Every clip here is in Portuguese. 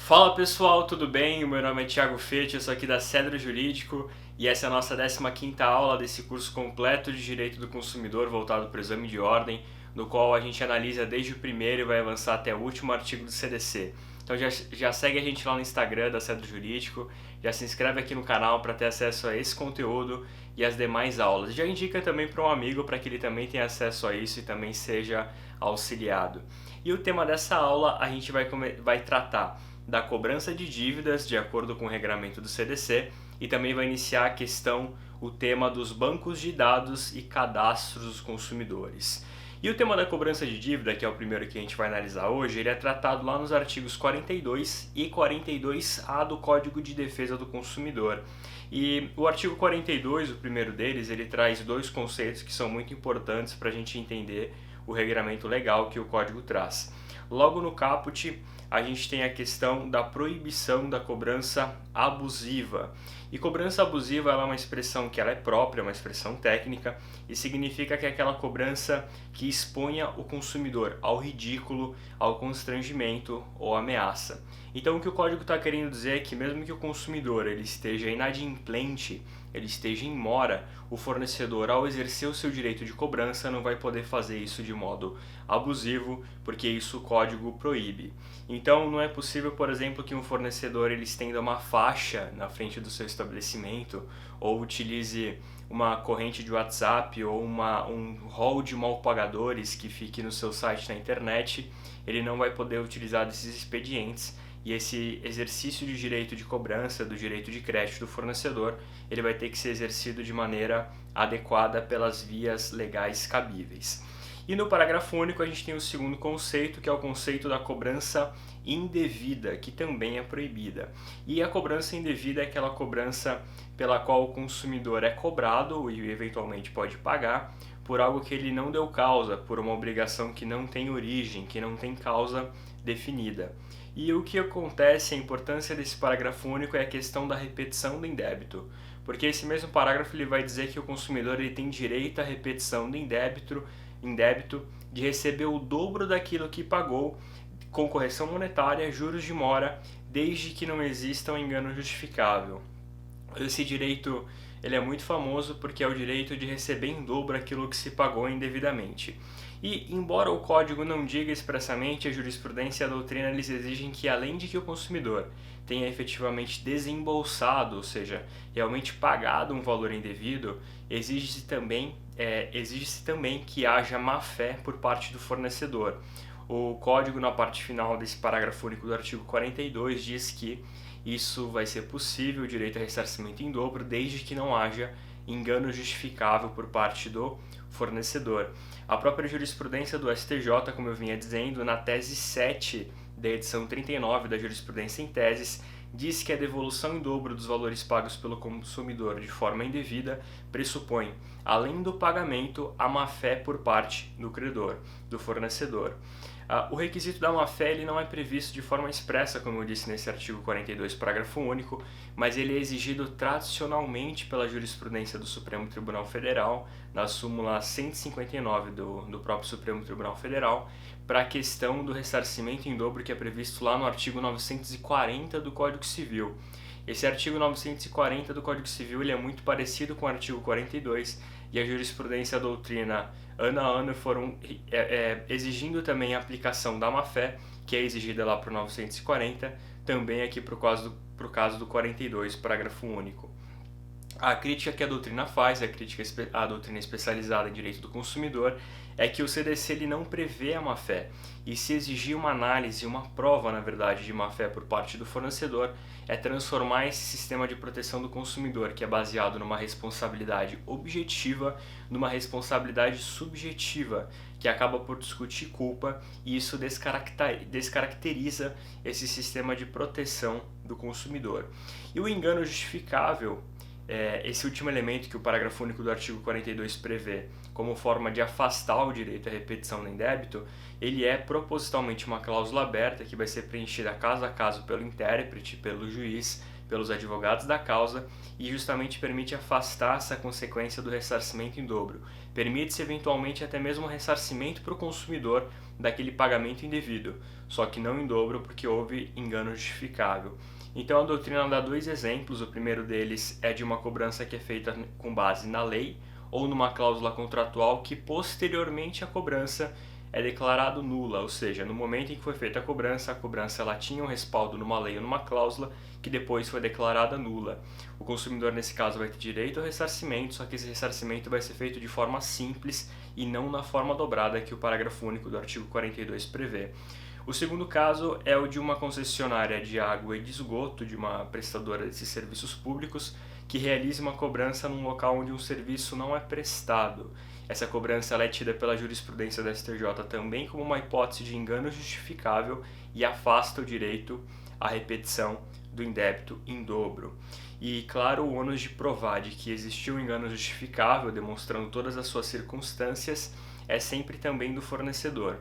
Fala pessoal, tudo bem? O meu nome é Thiago Fete, eu sou aqui da Cedro Jurídico e essa é a nossa 15ª aula desse curso completo de Direito do Consumidor voltado para o exame de ordem, no qual a gente analisa desde o primeiro e vai avançar até o último artigo do CDC. Então já segue a gente lá no Instagram da Cedro Jurídico, já se inscreve aqui no canal para ter acesso a esse conteúdo e as demais aulas. Já indica também para um amigo para que ele também tenha acesso a isso e também seja auxiliado. E o tema dessa aula a gente vai tratar da cobrança de dívidas de acordo com o regramento do CDC e também vai iniciar a questão, o tema dos bancos de dados e cadastros dos consumidores. E o tema da cobrança de dívida, que é o primeiro que a gente vai analisar hoje, ele é tratado lá nos artigos 42 e 42A do Código de Defesa do Consumidor. E o artigo 42, o primeiro deles, ele traz dois conceitos que são muito importantes para a gente entender o regramento legal que o código traz. Logo no caput, a gente tem a questão da proibição da cobrança abusiva. E cobrança abusiva ela é uma expressão que ela é própria, uma expressão técnica, e significa que é aquela cobrança que exponha o consumidor ao ridículo, ao constrangimento ou ameaça. Então o que o código está querendo dizer é que mesmo que o consumidor ele esteja inadimplente, ele esteja em mora, o fornecedor, ao exercer o seu direito de cobrança, não vai poder fazer isso de modo abusivo, porque isso o código proíbe. Então não é possível, por exemplo, que um fornecedor ele estenda uma faixa na frente do seu estabelecimento ou utilize uma corrente de WhatsApp ou um hall de mal pagadores que fique no seu site na internet. Ele não vai poder utilizar desses expedientes e esse exercício de direito de cobrança, do direito de crédito do fornecedor, ele vai ter que ser exercido de maneira adequada pelas vias legais cabíveis. E no parágrafo único a gente tem o segundo conceito, que é o conceito da cobrança indevida, que também é proibida. E a cobrança indevida é aquela cobrança pela qual o consumidor é cobrado e eventualmente pode pagar por algo que ele não deu causa, por uma obrigação que não tem origem, que não tem causa definida. E o que acontece, a importância desse parágrafo único é a questão da repetição do indébito, porque esse mesmo parágrafo ele vai dizer que o consumidor ele tem direito à repetição do indébito de receber o dobro daquilo que pagou com correção monetária, juros de mora, desde que não exista um engano justificável. Esse direito ele é muito famoso porque é o direito de receber em dobro aquilo que se pagou indevidamente. E, embora o código não diga expressamente, a jurisprudência e a doutrina eles exigem que, além de que o consumidor tenha efetivamente desembolsado, ou seja, realmente pagado um valor indevido, exige-se também que haja má-fé por parte do fornecedor. O código, na parte final desse parágrafo único do artigo 42, diz que isso vai ser possível, o direito a ressarcimento em dobro, desde que não haja engano justificável por parte do fornecedor. A própria jurisprudência do STJ, como eu vinha dizendo, na tese 7 da edição 39 da jurisprudência em teses, diz que a devolução em dobro dos valores pagos pelo consumidor de forma indevida pressupõe, além do pagamento, a má-fé por parte do credor, do fornecedor. O requisito da má-fé ele não é previsto de forma expressa, como eu disse nesse artigo 42, parágrafo único, mas ele é exigido tradicionalmente pela jurisprudência do Supremo Tribunal Federal, na súmula 159 do próprio Supremo Tribunal Federal, para a questão do ressarcimento em dobro que é previsto lá no artigo 940 do Código Civil. Esse artigo 940 do Código Civil ele é muito parecido com o artigo 42 e a jurisprudência e a doutrina ano a ano foram exigindo também a aplicação da má-fé, que é exigida lá para o 940, também aqui para o caso do 42, parágrafo único. A crítica que a doutrina faz, a doutrina especializada em direito do consumidor, é que o CDC ele não prevê a má-fé, e se exigir uma análise, uma prova, na verdade, de má-fé por parte do fornecedor, é transformar esse sistema de proteção do consumidor, que é baseado numa responsabilidade objetiva, numa responsabilidade subjetiva, que acaba por discutir culpa, e isso descaracteriza esse sistema de proteção do consumidor. E o engano justificável, esse último elemento que o parágrafo único do artigo 42 prevê como forma de afastar o direito à repetição do indébito, ele é propositalmente uma cláusula aberta que vai ser preenchida caso a caso pelo intérprete, pelo juiz, pelos advogados da causa e justamente permite afastar essa consequência do ressarcimento em dobro. Permite-se eventualmente até mesmo um ressarcimento para o consumidor daquele pagamento indevido, só que não em dobro porque houve engano justificável. Então a doutrina dá dois exemplos, o primeiro deles é de uma cobrança que é feita com base na lei ou numa cláusula contratual que posteriormente a cobrança é declarado nula, ou seja, no momento em que foi feita a cobrança ela tinha um respaldo numa lei ou numa cláusula que depois foi declarada nula. O consumidor nesse caso vai ter direito ao ressarcimento, só que esse ressarcimento vai ser feito de forma simples e não na forma dobrada que o parágrafo único do artigo 42 prevê. O segundo caso é o de uma concessionária de água e de esgoto, de uma prestadora de serviços públicos, que realiza uma cobrança num local onde um serviço não é prestado. Essa cobrança ela é tida pela jurisprudência da STJ também como uma hipótese de engano justificável e afasta o direito à repetição do indébito em dobro. E, claro, o ônus de provar de que existiu um engano justificável, demonstrando todas as suas circunstâncias, é sempre também do fornecedor.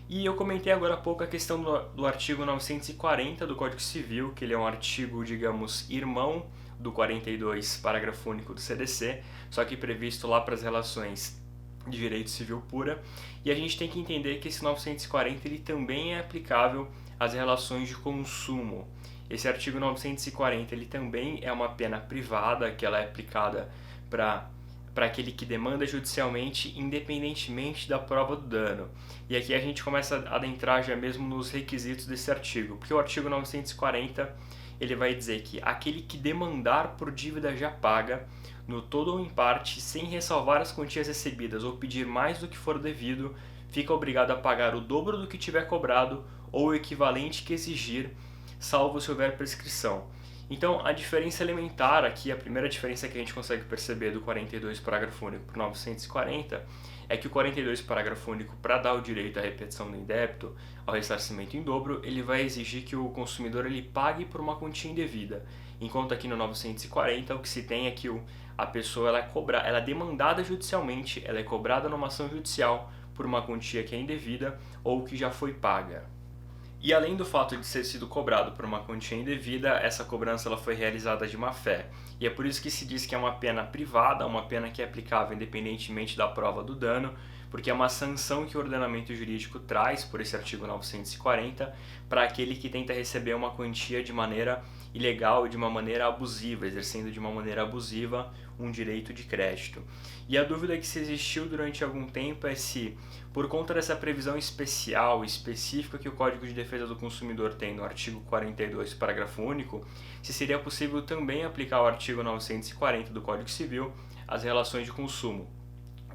E eu comentei agora há pouco a questão do artigo 940 do Código Civil, que ele é um artigo, digamos, irmão do 42, parágrafo único do CDC, só que previsto lá para as relações de direito civil pura. E a gente tem que entender que esse 940 ele também é aplicável às relações de consumo. Esse artigo 940 ele também é uma pena privada, que ela é aplicada para aquele que demanda judicialmente, independentemente da prova do dano. E aqui a gente começa a adentrar já mesmo nos requisitos desse artigo, porque o artigo 940 ele vai dizer que aquele que demandar por dívida já paga, no todo ou em parte, sem ressalvar as quantias recebidas ou pedir mais do que for devido, fica obrigado a pagar o dobro do que tiver cobrado ou o equivalente que exigir, salvo se houver prescrição. Então, a diferença elementar aqui, a primeira diferença que a gente consegue perceber do 42 parágrafo único para o 940 é que o 42 parágrafo único, para dar o direito à repetição do indébito, ao ressarcimento em dobro, ele vai exigir que o consumidor ele pague por uma quantia indevida, enquanto aqui no 940 o que se tem é que a pessoa ela é demandada judicialmente, ela é cobrada numa ação judicial por uma quantia que é indevida ou que já foi paga. E além do fato de ter sido cobrado por uma quantia indevida, essa cobrança ela foi realizada de má fé. E é por isso que se diz que é uma pena privada, uma pena que é aplicável independentemente da prova do dano, porque é uma sanção que o ordenamento jurídico traz por esse artigo 940 para aquele que tenta receber uma quantia de maneira ilegal e de uma maneira abusiva, exercendo de uma maneira abusiva um direito de crédito. E a dúvida que se existiu durante algum tempo é se, por conta dessa previsão especial, específica que o Código de Defesa do Consumidor tem no artigo 42, parágrafo único, se seria possível também aplicar o artigo 940 do Código Civil às relações de consumo.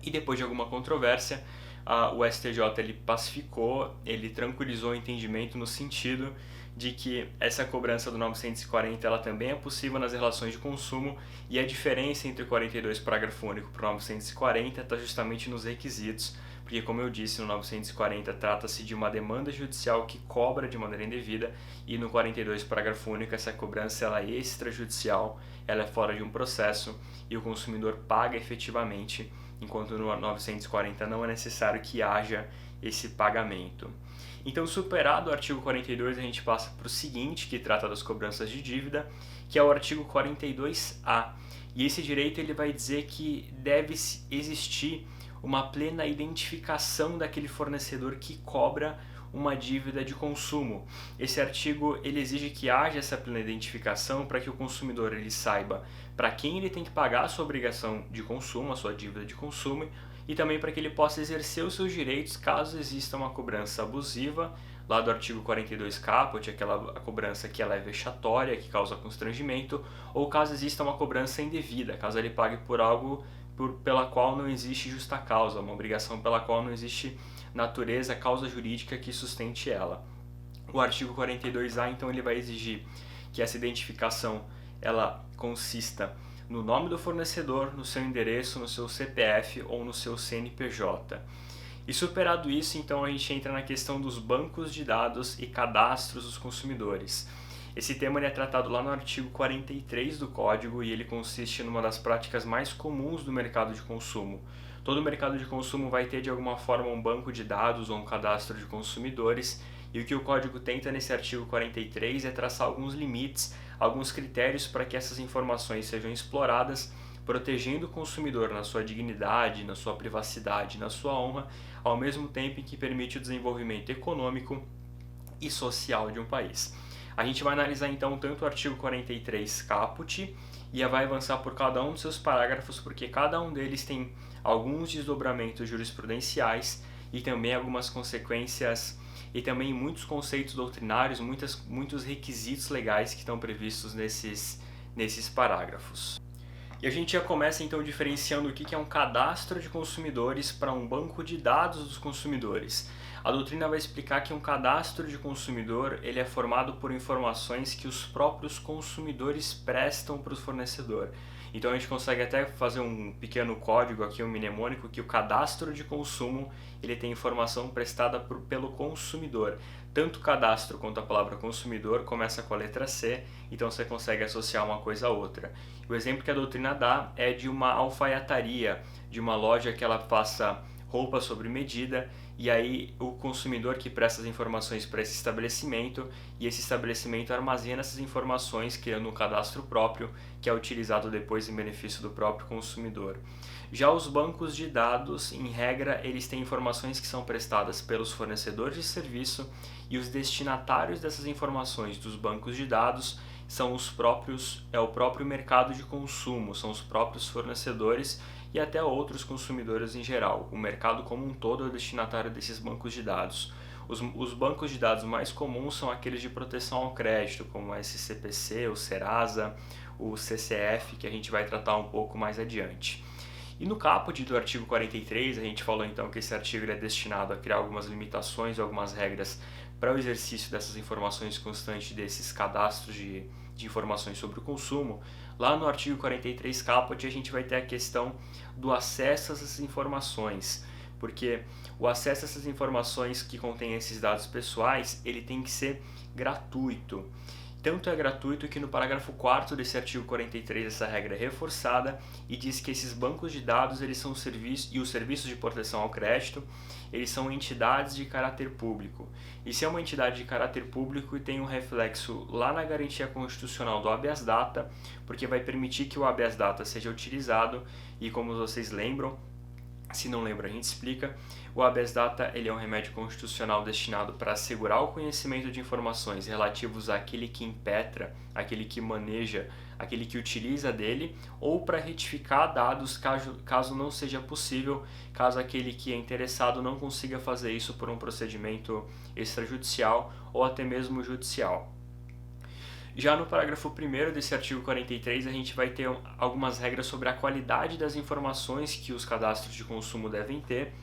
E depois de alguma controvérsia, o STJ ele pacificou, ele tranquilizou o entendimento no sentido de que essa cobrança do 940 ela também é possível nas relações de consumo e a diferença entre o 42 parágrafo único para o 940 está justamente nos requisitos, porque como eu disse, no 940 trata-se de uma demanda judicial que cobra de maneira indevida e no 42 parágrafo único essa cobrança ela é extrajudicial, ela é fora de um processo e o consumidor paga efetivamente, enquanto no 940 não é necessário que haja esse pagamento. Então, superado o artigo 42, a gente passa para o seguinte, que trata das cobranças de dívida, que é o artigo 42A. E esse direito ele vai dizer que deve existir uma plena identificação daquele fornecedor que cobra uma dívida de consumo. Esse artigo ele exige que haja essa plena identificação para que o consumidor ele saiba para quem ele tem que pagar a sua obrigação de consumo, a sua dívida de consumo, e também para que ele possa exercer os seus direitos caso exista uma cobrança abusiva, lá do artigo 42 caput, aquela cobrança que ela é vexatória, que causa constrangimento, ou caso exista uma cobrança indevida, caso ele pague por algo pela qual não existe justa causa, uma obrigação pela qual não existe natureza, causa jurídica que sustente ela. O artigo 42A, então, ele vai exigir que essa identificação ela consista no nome do fornecedor, no seu endereço, no seu CPF ou no seu CNPJ. E superado isso, então, a gente entra na questão dos bancos de dados e cadastros dos consumidores. Esse tema é tratado lá no artigo 43 do Código e ele consiste numa das práticas mais comuns do mercado de consumo. Todo mercado de consumo vai ter de alguma forma um banco de dados ou um cadastro de consumidores, e o que o Código tenta nesse artigo 43 é traçar alguns limites, alguns critérios para que essas informações sejam exploradas, protegendo o consumidor na sua dignidade, na sua privacidade, na sua honra, ao mesmo tempo em que permite o desenvolvimento econômico e social de um país. A gente vai analisar então tanto o artigo 43 caput e vai avançar por cada um dos seus parágrafos, porque cada um deles tem alguns desdobramentos jurisprudenciais e também algumas consequências e também muitos conceitos doutrinários, muitos requisitos legais que estão previstos nesses parágrafos. E a gente já começa então diferenciando o que é um cadastro de consumidores para um banco de dados dos consumidores. A doutrina vai explicar que um cadastro de consumidor ele é formado por informações que os próprios consumidores prestam para o fornecedor. Então a gente consegue até fazer um pequeno código aqui, um mnemônico, que o cadastro de consumo ele tem informação prestada pelo consumidor. Tanto o cadastro quanto a palavra consumidor começa com a letra C, então você consegue associar uma coisa a outra. O exemplo que a doutrina dá é de uma alfaiataria, de uma loja que ela faça roupa sob medida, e aí o consumidor que presta as informações para esse estabelecimento, e esse estabelecimento armazena essas informações criando um cadastro próprio que é utilizado depois em benefício do próprio consumidor. Já os bancos de dados, em regra, eles têm informações que são prestadas pelos fornecedores de serviço, e os destinatários dessas informações dos bancos de dados são o próprio mercado de consumo, são os próprios fornecedores e até outros consumidores em geral. O mercado como um todo é o destinatário desses bancos de dados. Os bancos de dados mais comuns são aqueles de proteção ao crédito, como o SCPC, o Serasa, o CCF, que a gente vai tratar um pouco mais adiante. E no caput do artigo 43, a gente falou então que esse artigo é destinado a criar algumas limitações, algumas regras para o exercício dessas informações constantes, desses cadastros de informações sobre o consumo. Lá no artigo 43 caput a gente vai ter a questão do acesso a essas informações, porque o acesso a essas informações que contêm esses dados pessoais, ele tem que ser gratuito. Tanto é gratuito que no parágrafo 4º desse artigo 43 essa regra é reforçada e diz que esses bancos de dados eles são serviços, e os serviços de proteção ao crédito, eles são entidades de caráter público. E se é uma entidade de caráter público, tem um reflexo lá na garantia constitucional do habeas data, porque vai permitir que o habeas data seja utilizado, e como vocês lembram, se não lembra, a gente explica. O habeas data ele é um remédio constitucional destinado para assegurar o conhecimento de informações relativos àquele que impetra, aquele que maneja, aquele que utiliza dele, ou para retificar dados caso não seja possível, caso aquele que é interessado não consiga fazer isso por um procedimento extrajudicial ou até mesmo judicial. Já no parágrafo 1º desse artigo 43, a gente vai ter algumas regras sobre a qualidade das informações que os cadastros de consumo devem ter,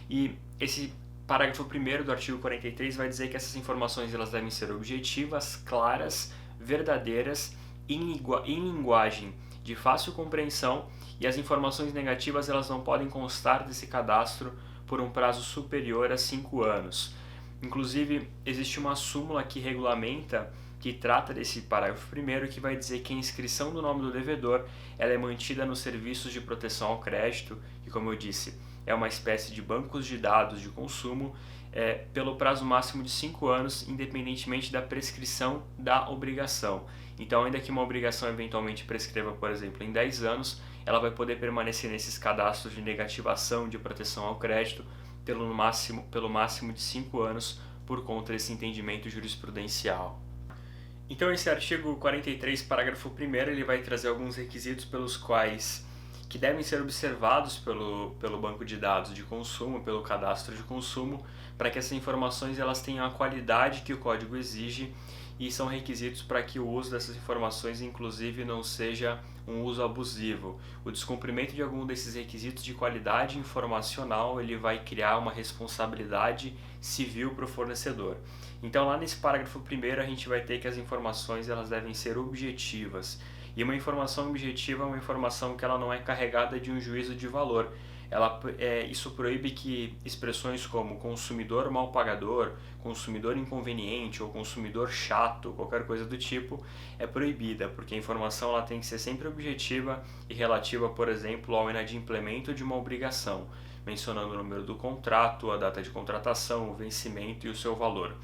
e esse parágrafo 1º do artigo 43 vai dizer que essas informações elas devem ser objetivas, claras, verdadeiras, em linguagem de fácil compreensão, e as informações negativas elas não podem constar desse cadastro por um prazo superior a 5 anos. Inclusive, existe uma súmula que regulamenta, que trata desse parágrafo 1º, que vai dizer que a inscrição do nome do devedor ela é mantida nos serviços de proteção ao crédito, que, como eu disse, é uma espécie de bancos de dados de consumo, pelo prazo máximo de 5 anos, independentemente da prescrição da obrigação. Então, ainda que uma obrigação eventualmente prescreva, por exemplo, em 10 anos, ela vai poder permanecer nesses cadastros de negativação de proteção ao crédito pelo máximo de 5 anos, por conta desse entendimento jurisprudencial. Então esse artigo 43, parágrafo 1º, ele vai trazer alguns requisitos pelos quais que devem ser observados pelo banco de dados de consumo, pelo cadastro de consumo, para que essas informações elas tenham a qualidade que o código exige, e são requisitos para que o uso dessas informações, inclusive, não seja um uso abusivo. O descumprimento de algum desses requisitos de qualidade informacional, ele vai criar uma responsabilidade civil para o fornecedor. Então, lá nesse parágrafo 1º, a gente vai ter que as informações elas devem ser objetivas. E uma informação objetiva é uma informação que ela não é carregada de um juízo de valor. Isso proíbe que expressões como consumidor mal pagador, consumidor inconveniente ou consumidor chato, qualquer coisa do tipo, é proibida, porque a informação ela tem que ser sempre objetiva e relativa, por exemplo, ao inadimplemento de uma obrigação, mencionando o número do contrato, a data de contratação, o vencimento e o seu valor.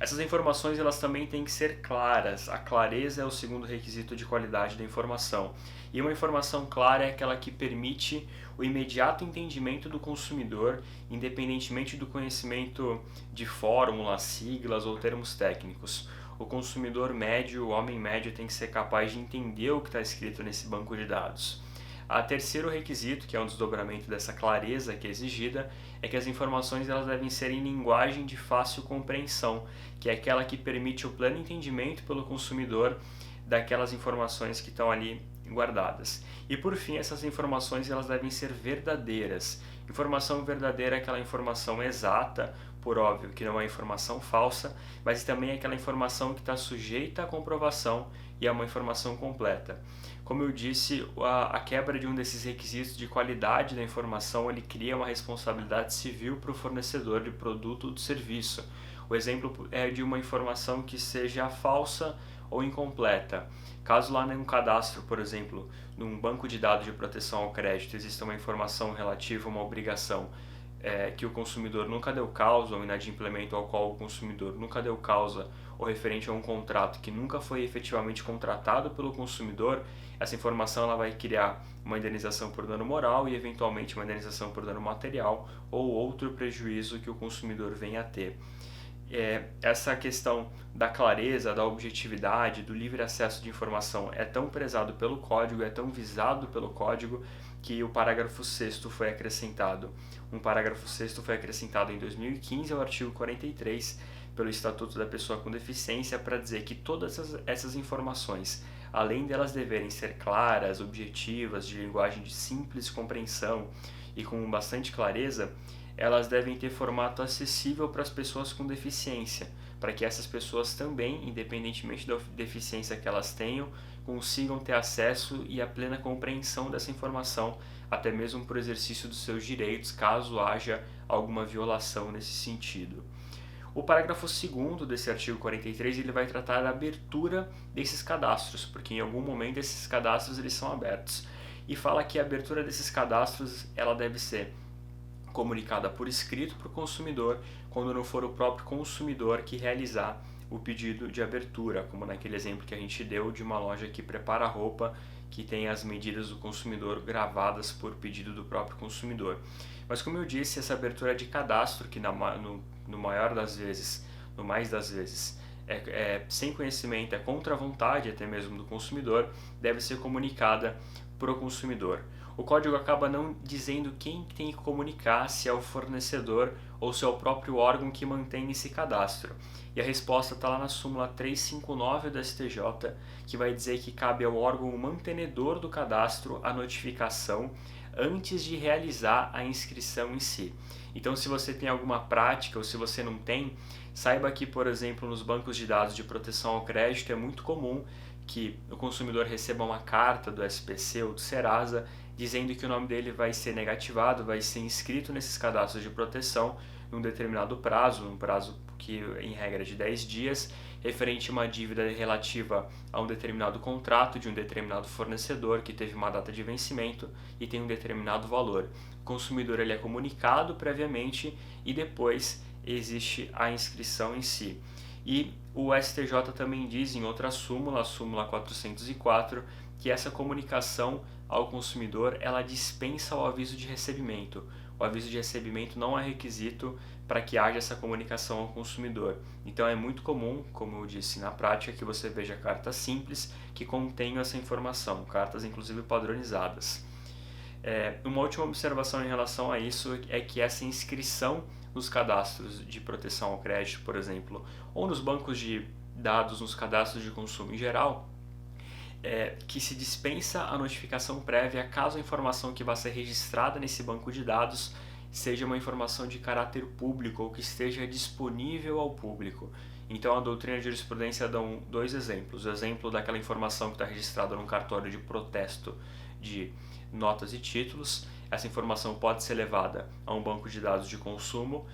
Essas informações elas também têm que ser claras. A clareza é o segundo requisito de qualidade da informação. E uma informação clara é aquela que permite o imediato entendimento do consumidor, independentemente do conhecimento de fórmulas, siglas ou termos técnicos. O consumidor médio, o homem médio, tem que ser capaz de entender o que está escrito nesse banco de dados. O terceiro requisito, que é um desdobramento dessa clareza que é exigida, é que as informações elas devem ser em linguagem de fácil compreensão, que é aquela que permite o pleno entendimento pelo consumidor daquelas informações que estão ali guardadas. E por fim, essas informações elas devem ser verdadeiras. Informação verdadeira é aquela informação exata, por óbvio que não é informação falsa, mas também é aquela informação que está sujeita à comprovação e é uma informação completa. Como eu disse, a quebra de um desses requisitos de qualidade da informação, ele cria uma responsabilidade civil para o fornecedor de produto ou de serviço. O exemplo é de uma informação que seja falsa ou incompleta. Caso lá num cadastro, por exemplo, num banco de dados de proteção ao crédito, exista uma informação relativa a uma obrigação que o consumidor nunca deu causa, ou inadimplemento ao qual o consumidor nunca deu causa, ou referente a um contrato que nunca foi efetivamente contratado pelo consumidor, essa informação ela vai criar uma indenização por dano moral e eventualmente uma indenização por dano material ou outro prejuízo que o consumidor venha a ter. Essa questão da clareza, da objetividade, do livre acesso de informação é tão prezado pelo código, é tão visado pelo código, que o parágrafo 6º foi acrescentado. Um parágrafo 6º foi acrescentado em 2015 ao artigo 43 pelo Estatuto da Pessoa com Deficiência para dizer que todas essas informações, além delas deverem ser claras, objetivas, de linguagem de simples compreensão e com bastante clareza, elas devem ter formato acessível para as pessoas com deficiência, para que essas pessoas também, independentemente da deficiência que elas tenham, consigam ter acesso e a plena compreensão dessa informação, até mesmo para o exercício dos seus direitos, caso haja alguma violação nesse sentido. O parágrafo 2º desse artigo 43 ele vai tratar da abertura desses cadastros, porque em algum momento esses cadastros eles são abertos. E fala que a abertura desses cadastros ela deve ser comunicada por escrito para o consumidor, quando não for o próprio consumidor que realizar o pedido de abertura, como naquele exemplo que a gente deu de uma loja que prepara roupa, que tem as medidas do consumidor gravadas por pedido do próprio consumidor. Mas como eu disse, essa abertura de cadastro, que no maior das vezes, no mais das vezes, sem conhecimento, é contra a vontade até mesmo do consumidor, deve ser comunicada para o consumidor. O código acaba não dizendo quem tem que comunicar, se é o fornecedor ou se é o próprio órgão que mantém esse cadastro. E a resposta está lá na súmula 359 do STJ, que vai dizer que cabe ao órgão mantenedor do cadastro a notificação antes de realizar a inscrição em si. Então, se você tem alguma prática ou se você não tem, saiba que, por exemplo, nos bancos de dados de proteção ao crédito é muito comum que o consumidor receba uma carta do SPC ou do Serasa dizendo que o nome dele vai ser negativado, vai ser inscrito nesses cadastros de proteção num determinado prazo, um prazo que em regra é de 10 dias, referente a uma dívida relativa a um determinado contrato de um determinado fornecedor que teve uma data de vencimento e tem um determinado valor. O consumidor ele é comunicado previamente e depois existe a inscrição em si. E o STJ também diz em outra súmula, a súmula 404, que essa comunicação ao consumidor ela dispensa o aviso de recebimento. O aviso de recebimento não é requisito para que haja essa comunicação ao consumidor. Então é muito comum, como eu disse na prática, que você veja cartas simples que contenham essa informação, cartas inclusive padronizadas. Uma última observação em relação a isso é que essa inscrição nos cadastros de proteção ao crédito, por exemplo, ou nos bancos de dados, nos cadastros de consumo em geral, que se dispensa a notificação prévia caso a informação que vai ser registrada nesse banco de dados seja uma informação de caráter público ou que esteja disponível ao público. Então a doutrina de jurisprudência dá dois exemplos. O exemplo daquela informação que está registrada num cartório de protesto de notas e títulos. Essa informação pode ser levada a um banco de dados de consumo,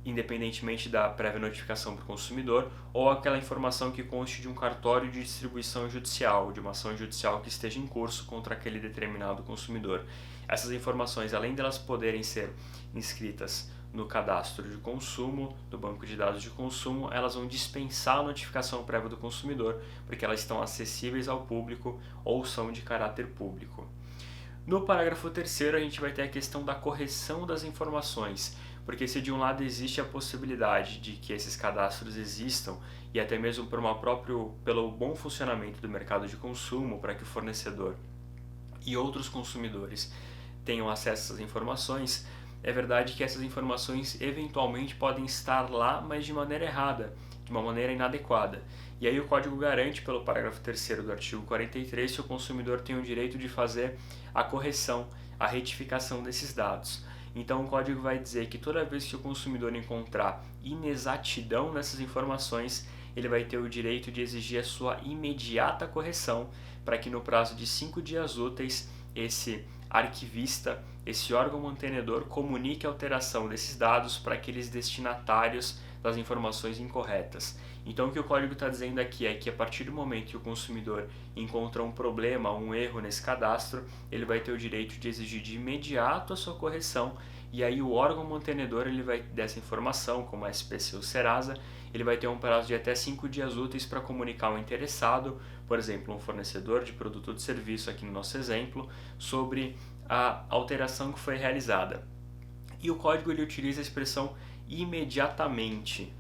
independentemente da prévia notificação para o consumidor, ou aquela informação que conste de um cartório de distribuição judicial, de uma ação judicial que esteja em curso contra aquele determinado consumidor. Essas informações, além delas poderem ser inscritas no cadastro de consumo, do banco de dados de consumo, elas vão dispensar a notificação prévia do consumidor, porque elas estão acessíveis ao público ou são de caráter público. No parágrafo 3º, a gente vai ter a questão da correção das informações, porque se de um lado existe a possibilidade de que esses cadastros existam, e até mesmo pelo bom funcionamento do mercado de consumo, para que o fornecedor e outros consumidores tenham acesso às informações, é verdade que essas informações eventualmente podem estar lá, mas de maneira errada, de uma maneira inadequada. E aí o código garante, pelo parágrafo 3º do artigo 43, que o consumidor tem o direito de fazer a correção, a retificação desses dados. Então o código vai dizer que toda vez que o consumidor encontrar inexatidão nessas informações, ele vai ter o direito de exigir a sua imediata correção, para que no prazo de 5 dias úteis, esse arquivista, esse órgão mantenedor, comunique a alteração desses dados para aqueles destinatários das informações incorretas. Então o que o código está dizendo aqui é que a partir do momento que o consumidor encontra um problema, um erro nesse cadastro, ele vai ter o direito de exigir de imediato a sua correção, e aí o órgão mantenedor dessa informação, como a SPC ou Serasa, ele vai ter um prazo de até 5 dias úteis para comunicar ao interessado, por exemplo, um fornecedor de produto ou de serviço, aqui no nosso exemplo, sobre a alteração que foi realizada. E o código ele utiliza a expressão imediatamente.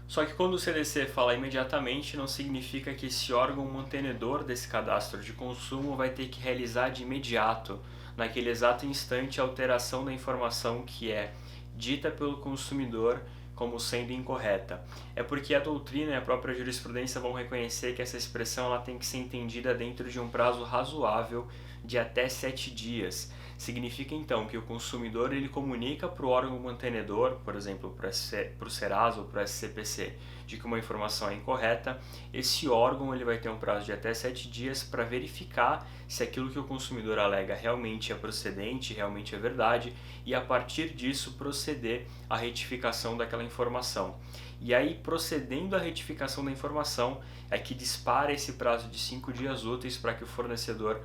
Só que quando o CDC fala imediatamente, não significa que esse órgão mantenedor desse cadastro de consumo vai ter que realizar de imediato, naquele exato instante, a alteração da informação que é dita pelo consumidor como sendo incorreta. É porque a doutrina e a própria jurisprudência vão reconhecer que essa expressão ela tem que ser entendida dentro de um prazo razoável de até 7 dias. Significa então que o consumidor ele comunica para o órgão mantenedor, por exemplo, para o Serasa ou para o SCPC, de que uma informação é incorreta. Esse órgão ele vai ter um prazo de até 7 dias para verificar se aquilo que o consumidor alega realmente é procedente, realmente é verdade, e a partir disso proceder à retificação daquela informação. E aí, procedendo à retificação da informação, é que dispara esse prazo de 5 dias úteis para que o fornecedor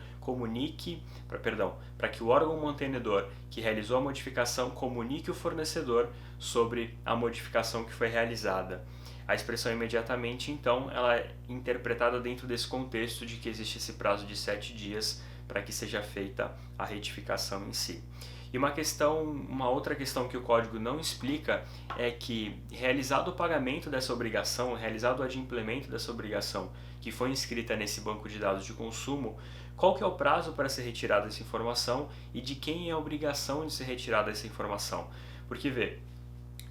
para que o órgão mantenedor que realizou a modificação comunique o fornecedor sobre a modificação que foi realizada. A expressão imediatamente, então, ela é interpretada dentro desse contexto de que existe esse prazo de 7 dias para que seja feita a retificação em si. E uma outra questão que o código não explica é que, realizado o pagamento dessa obrigação, realizado o adimplemento dessa obrigação que foi inscrita nesse banco de dados de consumo, qual que é o prazo para ser retirada essa informação e de quem é a obrigação de ser retirada essa informação. Porque,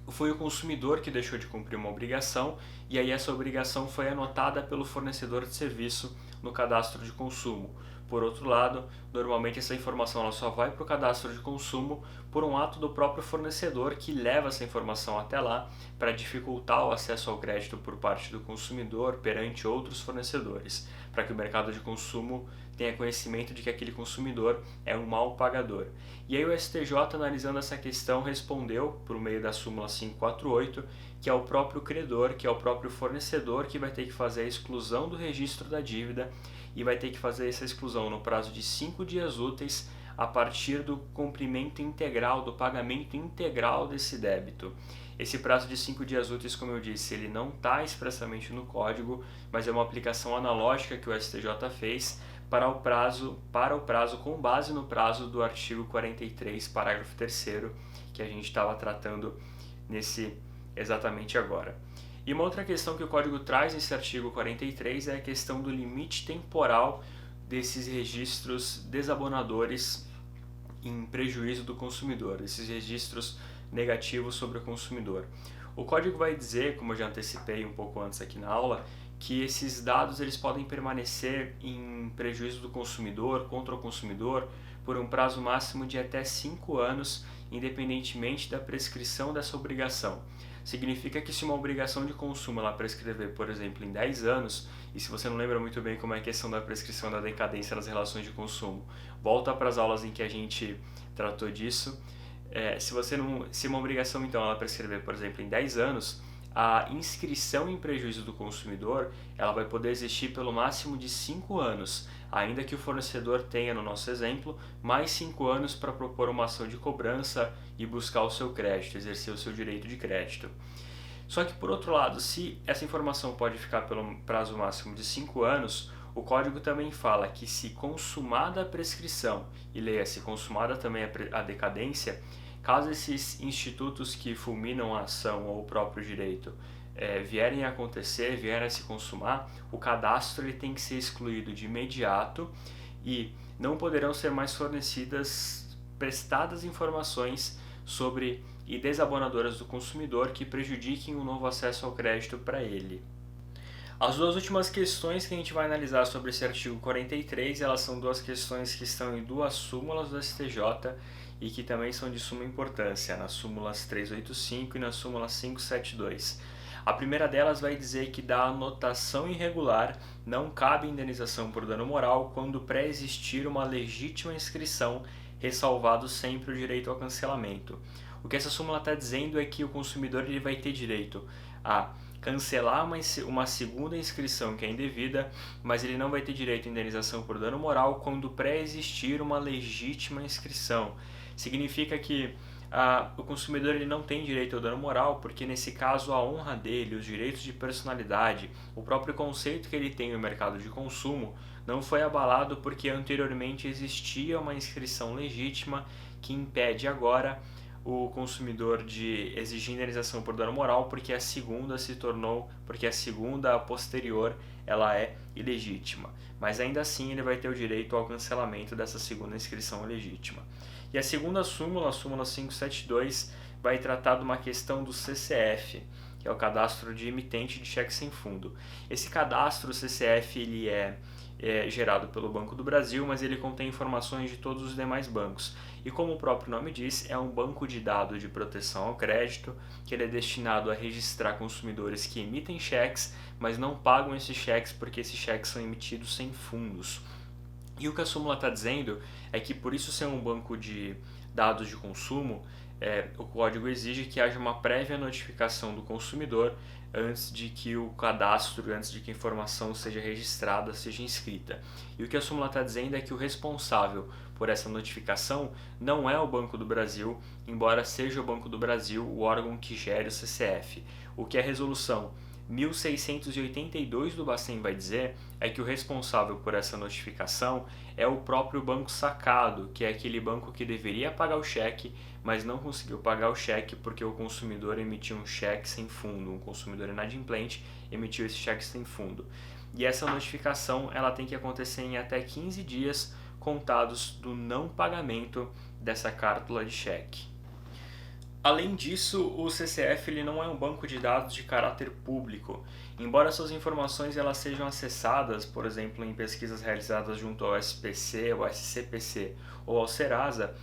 foi o consumidor que deixou de cumprir uma obrigação e aí essa obrigação foi anotada pelo fornecedor de serviço no cadastro de consumo. Por outro lado, normalmente essa informação ela só vai para o cadastro de consumo por um ato do próprio fornecedor que leva essa informação até lá para dificultar o acesso ao crédito por parte do consumidor perante outros fornecedores, para que o mercado de consumo tenha conhecimento de que aquele consumidor é um mau pagador. E aí o STJ, analisando essa questão, respondeu, por meio da súmula 548, que é o próprio credor, que é o próprio fornecedor que vai ter que fazer a exclusão do registro da dívida e vai ter que fazer essa exclusão no prazo de 5 dias úteis a partir do cumprimento integral, do pagamento integral desse débito. Esse prazo de 5 dias úteis, como eu disse, ele não está expressamente no código, mas é uma aplicação analógica que o STJ fez para o prazo com base no prazo do artigo 43, parágrafo 3º, que a gente estava tratando exatamente agora. E uma outra questão que o código traz nesse artigo 43 é a questão do limite temporal desses registros desabonadores em prejuízo do consumidor, esses registros negativos sobre o consumidor. O código vai dizer, como eu já antecipei um pouco antes aqui na aula, que esses dados eles podem permanecer em prejuízo do consumidor, contra o consumidor, por um prazo máximo de até 5 anos, independentemente da prescrição dessa obrigação. Significa que se uma obrigação de consumo ela prescrever, por exemplo, em 10 anos, e se você não lembra muito bem como é a questão da prescrição da decadência nas relações de consumo, volta para as aulas em que a gente tratou disso. Se uma obrigação então ela prescrever, por exemplo, em 10 anos, a inscrição em prejuízo do consumidor ela vai poder existir pelo máximo de 5 anos, ainda que o fornecedor tenha, no nosso exemplo, mais 5 anos para propor uma ação de cobrança e buscar o seu crédito, exercer o seu direito de crédito. Só que, por outro lado, se essa informação pode ficar pelo prazo máximo de 5 anos, o código também fala que se consumada a prescrição, e leia-se consumada também a decadência, caso esses institutos que fulminam a ação ou o próprio direito vierem a acontecer, vierem a se consumar, o cadastro ele tem que ser excluído de imediato e não poderão ser mais prestadas informações sobre e desabonadoras do consumidor que prejudiquem o novo acesso ao crédito para ele. As duas últimas questões que a gente vai analisar sobre esse artigo 43, elas são duas questões que estão em duas súmulas do STJ e que também são de suma importância, nas súmulas 385 e na súmula 572. A primeira delas vai dizer que da anotação irregular não cabe indenização por dano moral quando pré-existir uma legítima inscrição, ressalvado sempre o direito ao cancelamento. O que essa súmula está dizendo é que o consumidor ele vai ter direito a cancelar uma segunda inscrição que é indevida, mas ele não vai ter direito à indenização por dano moral quando pré-existir uma legítima inscrição. Significa que o consumidor ele não tem direito ao dano moral porque nesse caso a honra dele, os direitos de personalidade, o próprio conceito que ele tem no mercado de consumo não foi abalado porque anteriormente existia uma inscrição legítima que impede agora o consumidor de exigir indenização por dano moral porque a segunda a posterior ela é ilegítima, mas ainda assim ele vai ter o direito ao cancelamento dessa segunda inscrição legítima. E a segunda súmula, a súmula 572, vai tratar de uma questão do CCF, que é o cadastro de emitente de cheque sem fundo. Esse cadastro CCF ele é gerado pelo Banco do Brasil, mas ele contém informações de todos os demais bancos. E como o próprio nome diz, é um banco de dados de proteção ao crédito, que ele é destinado a registrar consumidores que emitem cheques, mas não pagam esses cheques porque esses cheques são emitidos sem fundos. E o que a súmula está dizendo é que por isso ser um banco de dados de consumo, o código exige que haja uma prévia notificação do consumidor antes de que o cadastro, antes de que a informação seja registrada, seja inscrita. E o que a súmula está dizendo é que o responsável por essa notificação não é o Banco do Brasil, embora seja o Banco do Brasil o órgão que gere o CCF. O que a resolução 1682 do Bacen vai dizer é que o responsável por essa notificação é o próprio banco sacado, que é aquele banco que deveria pagar o cheque, mas não conseguiu pagar o cheque porque o consumidor emitiu um cheque sem fundo, um consumidor inadimplente emitiu esse cheque sem fundo. E essa notificação ela tem que acontecer em até 15 dias contados do não pagamento dessa cártula de cheque. Além disso, o CCF ele não é um banco de dados de caráter público. Embora suas informações elas sejam acessadas, por exemplo, em pesquisas realizadas junto ao SPC, ao SCPC ou ao Serasa,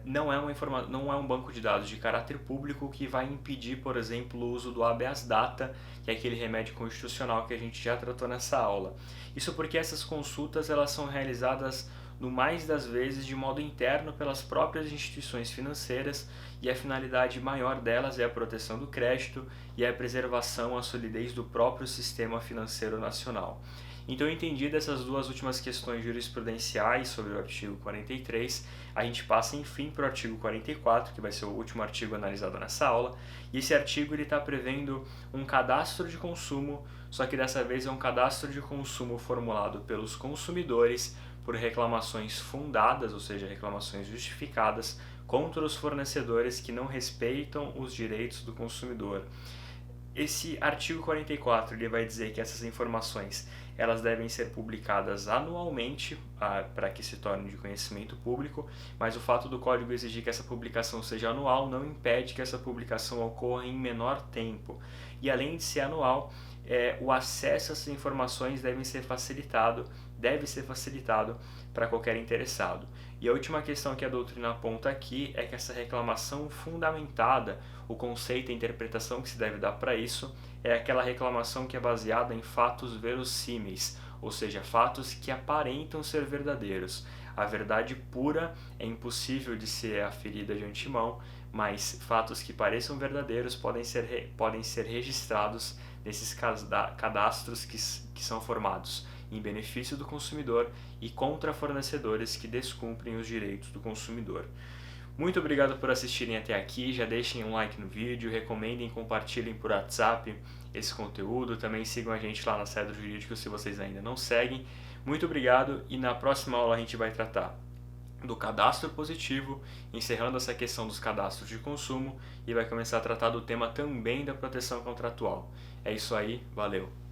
não é um banco de dados de caráter público que vai impedir, por exemplo, o uso do habeas data, que é aquele remédio constitucional que a gente já tratou nessa aula. Isso porque essas consultas elas são realizadas no mais das vezes de modo interno pelas próprias instituições financeiras e a finalidade maior delas é a proteção do crédito e a preservação à solidez do próprio sistema financeiro nacional. Então, entendidas essas duas últimas questões jurisprudenciais sobre o artigo 43, a gente passa enfim para o artigo 44, que vai ser o último artigo analisado nessa aula, e esse artigo está prevendo um cadastro de consumo, só que dessa vez é um cadastro de consumo formulado pelos consumidores por reclamações fundadas, ou seja, reclamações justificadas, contra os fornecedores que não respeitam os direitos do consumidor. Esse artigo 44 ele vai dizer que essas informações elas devem ser publicadas anualmente para que se tornem de conhecimento público, mas o fato do código exigir que essa publicação seja anual não impede que essa publicação ocorra em menor tempo. E além de ser anual, o acesso a essas informações deve ser facilitado para qualquer interessado. E a última questão que a doutrina aponta aqui é que essa reclamação fundamentada, o conceito e a interpretação que se deve dar para isso, é aquela reclamação que é baseada em fatos verossímeis, ou seja, fatos que aparentam ser verdadeiros. A verdade pura é impossível de ser aferida de antemão, mas fatos que pareçam verdadeiros podem ser registrados nesses cadastros que são formados em benefício do consumidor e contra fornecedores que descumprem os direitos do consumidor. Muito obrigado por assistirem até aqui, já deixem um like no vídeo, recomendem e compartilhem por WhatsApp esse conteúdo, também sigam a gente lá na Cedro Jurídico se vocês ainda não seguem. Muito obrigado e na próxima aula a gente vai tratar do cadastro positivo, encerrando essa questão dos cadastros de consumo e vai começar a tratar do tema também da proteção contratual. É isso aí, valeu!